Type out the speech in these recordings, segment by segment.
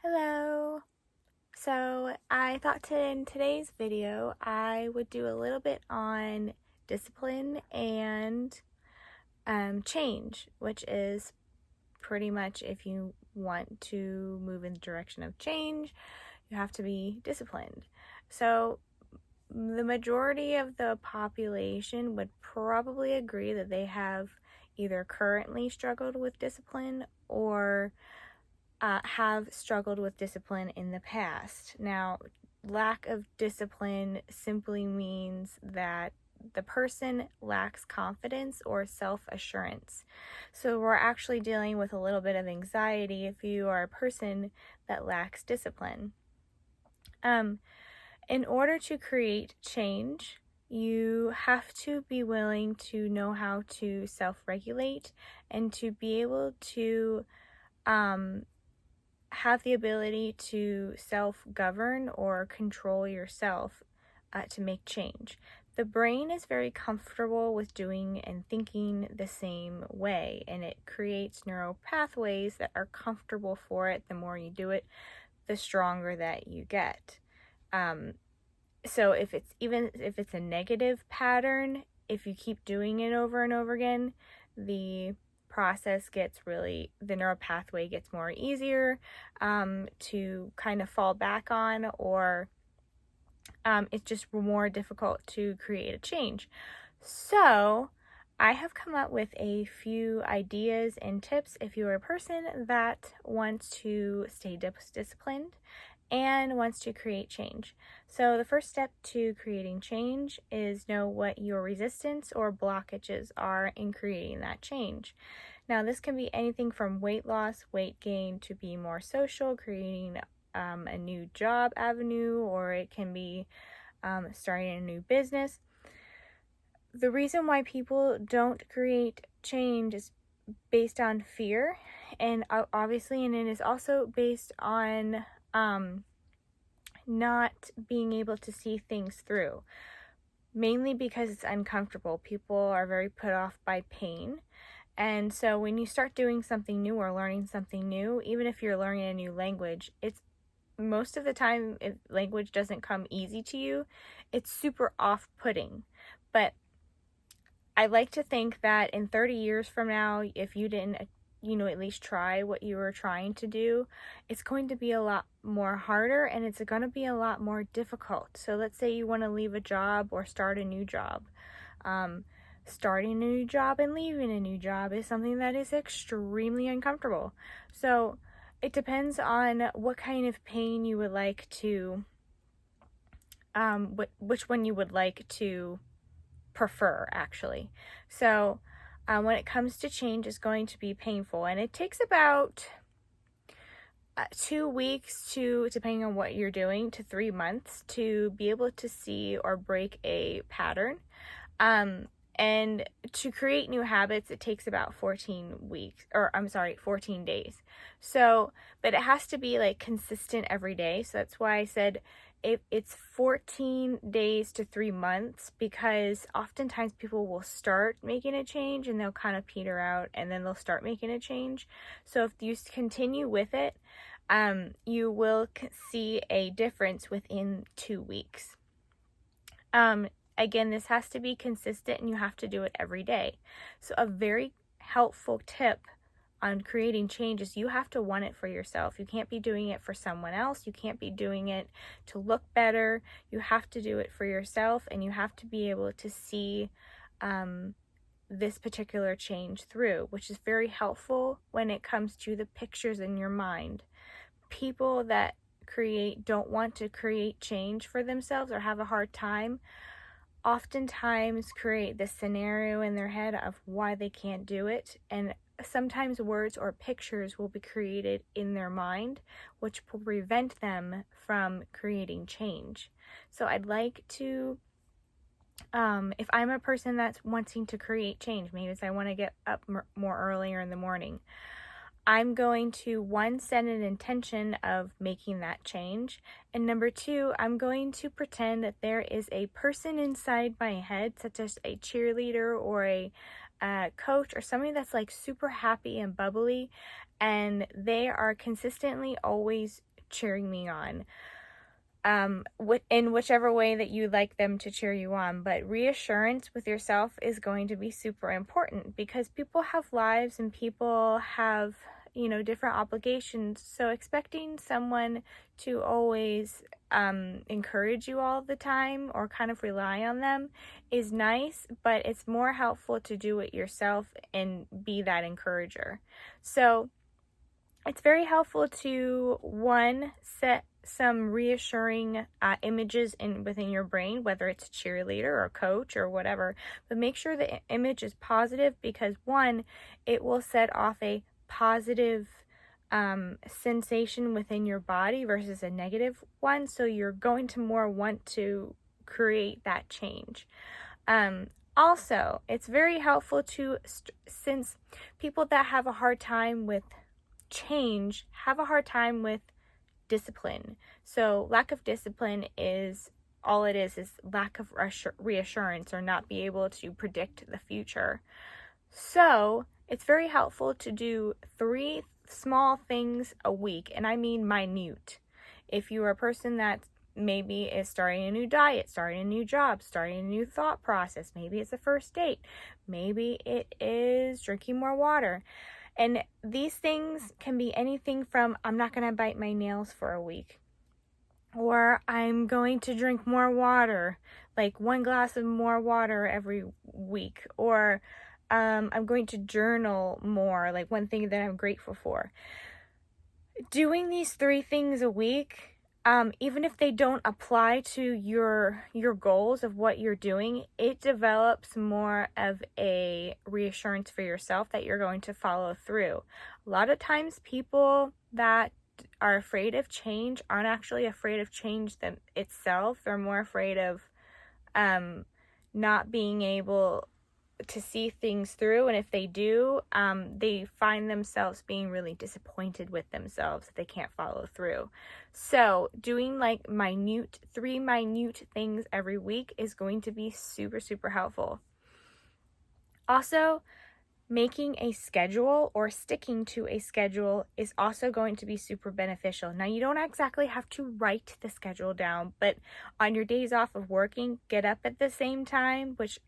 Hello. So I thought in today's video I would do a little bit on discipline and change, which is pretty much if you want to move in the direction of change, you have to be disciplined. So the majority of the population would probably agree that they have either currently struggled with discipline or have struggled with discipline in the past. Now, lack of discipline simply means that the person lacks confidence or self-assurance. So we're actually dealing with a little bit of anxiety if you are a person that lacks discipline. In order to create change, you have to be willing to know how to self-regulate and to be able to have the ability to self-govern or control yourself to make change. The brain is very comfortable with doing and thinking the same way, and it creates neural pathways that are comfortable for it. The more you do it, the stronger that you get. So if it's a negative pattern, if you keep doing it over and over again, the neural pathway gets more easier to kind of fall back on, or it's just more difficult to create a change. So I have come up with a few ideas and tips if you're a person that wants to stay disciplined and wants to create change. So the first step to creating change is know what your resistance or blockages are in creating that change. Now this can be anything from weight loss, weight gain, to be more social, creating a new job avenue, or it can be starting a new business. The reason why people don't create change is based on fear, and obviously, and it is also based on not being able to see things through, mainly because it's uncomfortable. People are very put off by pain, and so when you start doing something new or learning something new, even if you're learning a new language, it's most of the time, if language doesn't come easy to you, it's super off-putting. But I like to think that in 30 years from now, if you didn't at least try what you were trying to do, it's going to be a lot more harder, and it's going to be a lot more difficult. So let's say you want to leave a job or start a new job. Starting a new job and leaving a new job is something that is extremely uncomfortable. So it depends on what kind of pain you would like to, which one you would like to prefer, actually. So when it comes to change, it's going to be painful, and it takes about 2 weeks to, depending on what you're doing, to 3 months to be able to see or break a pattern. And to create new habits, it takes about 14 days. So, but it has to be like consistent every day. So that's why I said it's 14 days to 3 months, because oftentimes people will start making a change and they'll kind of peter out, and then they'll start making a change. So if you continue with it, you will see a difference within 2 weeks. Again, this has to be consistent, and you have to do it every day. So a very helpful tip on creating change is you have to want it for yourself. You can't be doing it for someone else. You can't be doing it to look better. You have to do it for yourself, and you have to be able to see this particular change through, which is very helpful when it comes to the pictures in your mind. People that don't want to create change for themselves or have a hard time oftentimes create this scenario in their head of why they can't do it, and sometimes words or pictures will be created in their mind which will prevent them from creating change. So I'd like to, if I'm a person that's wanting to create change, maybe I want to get up more earlier in the morning, I'm going to, one, set an intention of making that change. And number two, I'm going to pretend that there is a person inside my head, such as a cheerleader or a coach or somebody that's like super happy and bubbly, and they are consistently always cheering me on. In whichever way that you'd like them to cheer you on. But reassurance with yourself is going to be super important, because people have lives and people have, different obligations. So expecting someone to always encourage you all the time or kind of rely on them is nice, but it's more helpful to do it yourself and be that encourager. So it's very helpful to, one, set some reassuring images within your brain, whether it's a cheerleader or a coach or whatever, but make sure the image is positive, because one, it will set off a positive sensation within your body versus a negative one, so you're going to more want to create that change. Also, it's very helpful to, since people that have a hard time with change have a hard time with discipline. So lack of discipline is all it is lack of reassurance, or not be able to predict the future. So it's very helpful to do 3 small things a week, and I mean minute. If you are a person that maybe is starting a new diet, starting a new job, starting a new thought process, maybe it's a first date, maybe it is drinking more water. And these things can be anything from, I'm not going to bite my nails for a week, or I'm going to drink more water, like 1 glass of more water every week, or I'm going to journal more, like one thing that I'm grateful for. Doing these 3 things a week, even if they don't apply to your goals of what you're doing, it develops more of a reassurance for yourself that you're going to follow through. A lot of times people that are afraid of change aren't actually afraid of change itself. They're more afraid of not being able to see things through, and if they do, they find themselves being really disappointed with themselves if they can't follow through. So doing like 3 minute things every week is going to be super, super helpful. Also, making a schedule or sticking to a schedule is also going to be super beneficial. Now, you don't exactly have to write the schedule down, but on your days off of working, get up at the same time, which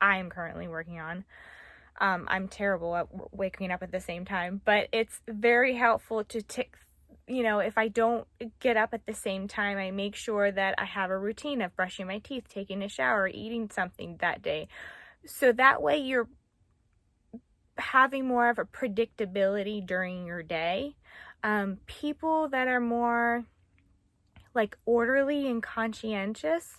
I am currently working on. I'm terrible at waking up at the same time, but it's very helpful to if I don't get up at the same time, I make sure that I have a routine of brushing my teeth, taking a shower, eating something that day. So that way you're having more of a predictability during your day. People that are more like orderly and conscientious,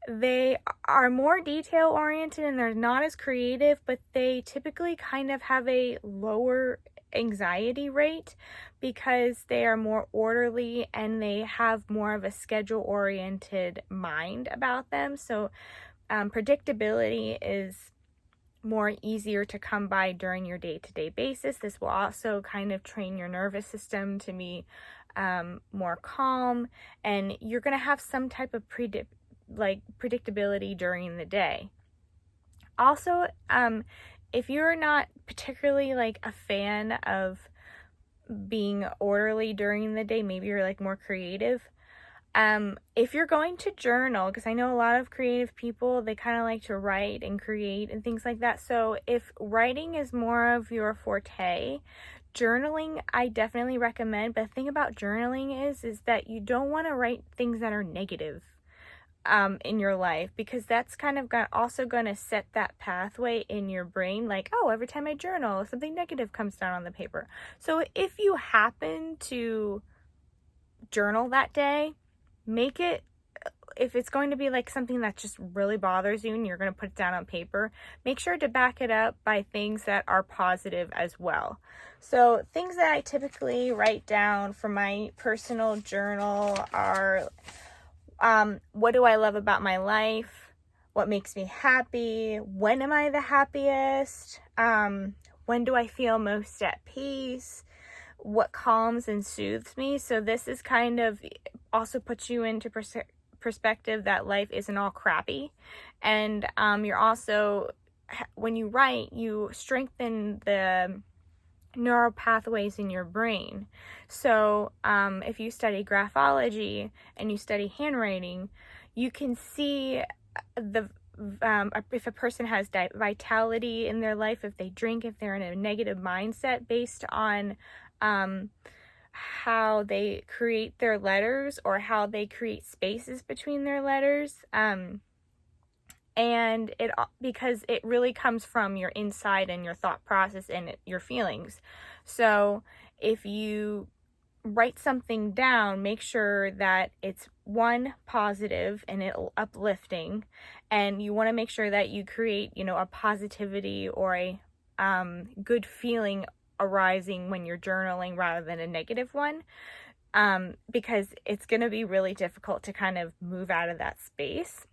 they are more detail oriented and they're not as creative, but they typically kind of have a lower anxiety rate because they are more orderly and they have more of a schedule oriented mind about them. So predictability is more easier to come by during your day-to-day basis. This will also kind of train your nervous system to be more calm, and you're going to have some type of predictability during the day. Also, if you're not particularly like a fan of being orderly during the day, maybe you're like more creative. If you're going to journal, because I know a lot of creative people, they kind of like to write and create and things like that. So if writing is more of your forte, journaling I definitely recommend. But the thing about journaling is that you don't want to write things that are negative in your life, because that's kind of also going to set that pathway in your brain, like, oh, every time I journal, something negative comes down on the paper. So if you happen to journal that day, make it, if it's going to be like something that just really bothers you and you're going to put it down on paper, make sure to back it up by things that are positive as well. So things that I typically write down for my personal journal are, what do I love about my life? What makes me happy? When am I the happiest? When do I feel most at peace? What calms and soothes me? So this is kind of also puts you into perspective that life isn't all crappy. And you're also, when you write, you strengthen the neural pathways in your brain. So if you study graphology and you study handwriting, you can see the if a person has vitality in their life, if they drink, if they're in a negative mindset, based on how they create their letters or how they create spaces between their letters. And because it really comes from your inside and your thought process and your feelings. So if you write something down, make sure that it's one, positive and it uplifting, and you want to make sure that you create, a positivity or a good feeling arising when you're journaling rather than a negative one, because it's going to be really difficult to kind of move out of that space.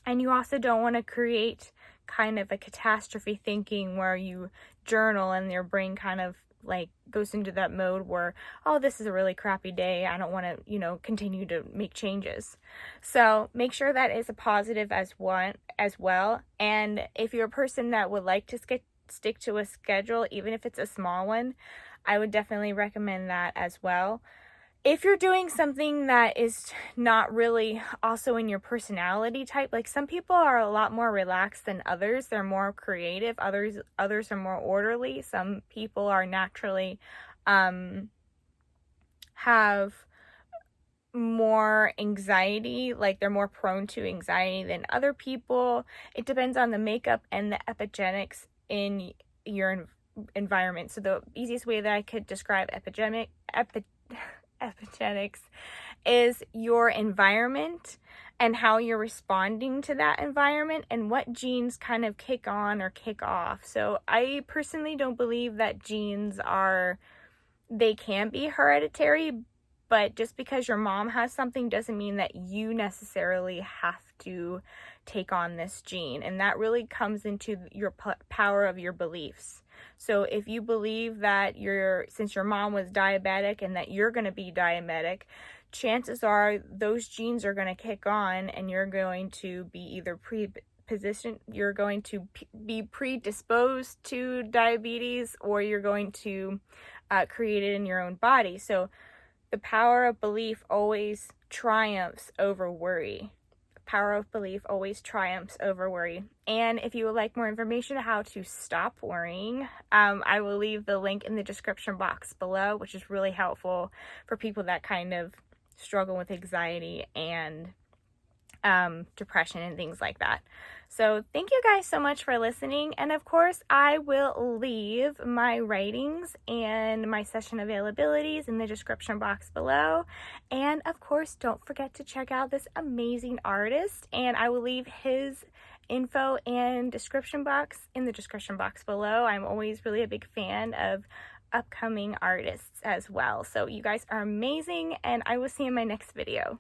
And you also don't want to create kind of a catastrophe thinking where you journal and your brain kind of like goes into that mode where, oh, this is a really crappy day, I don't want to, continue to make changes. So make sure that is a positive as well. And if you're a person that would like to stick to a schedule, even if it's a small one, I would definitely recommend that as well. If you're doing something that is not really also in your personality type, like some people are a lot more relaxed than others, they're more creative, others are more orderly, some people are naturally have more anxiety, like they're more prone to anxiety than other people. It depends on the makeup and the epigenetics in your environment. So the easiest way that I could describe epigenetics is your environment and how you're responding to that environment and what genes kind of kick on or kick off. So I personally don't believe that genes they can be hereditary, but just because your mom has something doesn't mean that you necessarily have to take on this gene. And that really comes into your power of your beliefs. So if you believe that since your mom was diabetic and that you're going to be diabetic, chances are those genes are going to kick on and you're going to be either you're going to be predisposed to diabetes, or you're going to create it in your own body. So the power of belief always triumphs over worry. Power of belief always triumphs over worry. And if you would like more information on how to stop worrying, I will leave the link in the description box below, which is really helpful for people that kind of struggle with anxiety and depression and things like that. So thank you guys so much for listening. And of course, I will leave my writings and my session availabilities in the description box below. And of course, don't forget to check out this amazing artist. And I will leave his info and description box in the description box below. I'm always really a big fan of upcoming artists as well. So you guys are amazing, and I will see you in my next video.